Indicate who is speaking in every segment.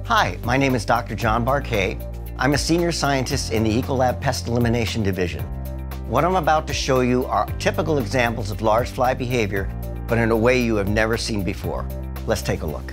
Speaker 1: Hi, my name is Dr. John Barcay. I'm a senior scientist in the ECOLAB Pest Elimination Division. What I'm about to show you are typical examples of large fly behavior, but in a way you have never seen before. Let's take a look.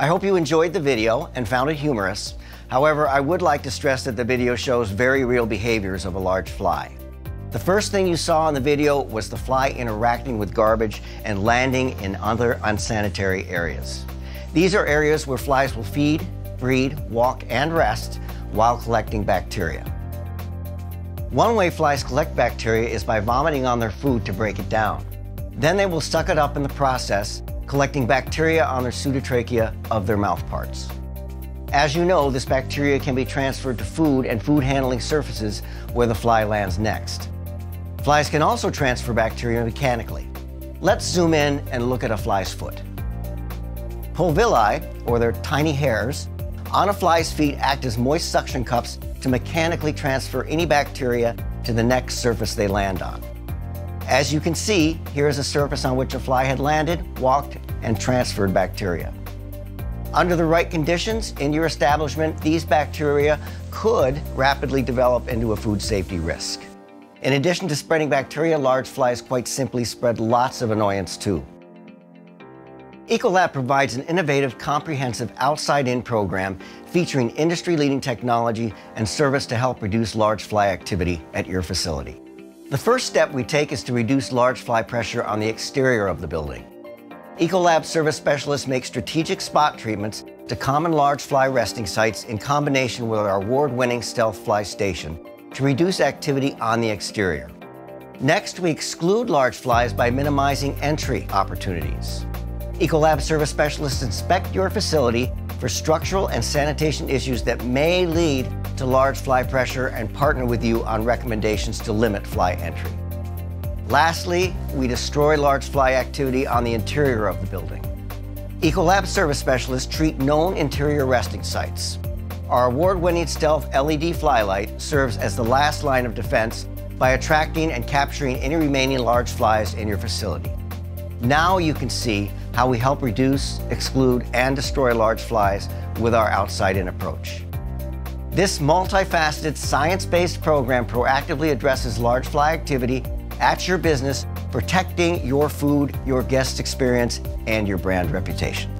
Speaker 1: I hope you enjoyed the video and found it humorous. However, I would like to stress that the video shows very real behaviors of a large fly. The first thing you saw in the video was the fly interacting with garbage and landing in other unsanitary areas. These are areas where flies will feed, breed, walk, and rest while collecting bacteria. One way flies collect bacteria is by vomiting on their food to break it down. Then they will suck it up in the process, collecting bacteria on their pseudotrachea of their mouth parts. As you know, this bacteria can be transferred to food and food handling surfaces where the fly lands next. Flies can also transfer bacteria mechanically. Let's zoom in and look at a fly's foot. Pulvilli, or their tiny hairs, on a fly's feet act as moist suction cups to mechanically transfer any bacteria to the next surface they land on. As you can see, here is a surface on which a fly had landed, walked, and transferred bacteria. Under the right conditions in your establishment, these bacteria could rapidly develop into a food safety risk. In addition to spreading bacteria, large flies quite simply spread lots of annoyance too. ECOLAB provides an innovative, comprehensive outside-in program featuring industry-leading technology and service to help reduce large fly activity at your facility. The first step we take is to reduce large fly pressure on the exterior of the building. ECOLAB service specialists make strategic spot treatments to common large fly resting sites in combination with our award-winning stealth fly station to reduce activity on the exterior. Next, we exclude large flies by minimizing entry opportunities. ECOLAB service specialists inspect your facility for structural and sanitation issues that may lead to large fly pressure and partner with you on recommendations to limit fly entry. Lastly, we destroy large fly activity on the interior of the building. ECOLAB service specialists treat known interior resting sites. Our award-winning stealth LED fly light serves as the last line of defense by attracting and capturing any remaining large flies in your facility. Now you can see how we help reduce, exclude, and destroy large flies with our outside-in approach. This multifaceted, science-based program proactively addresses large fly activity at your business, protecting your food, your guest experience, and your brand reputation.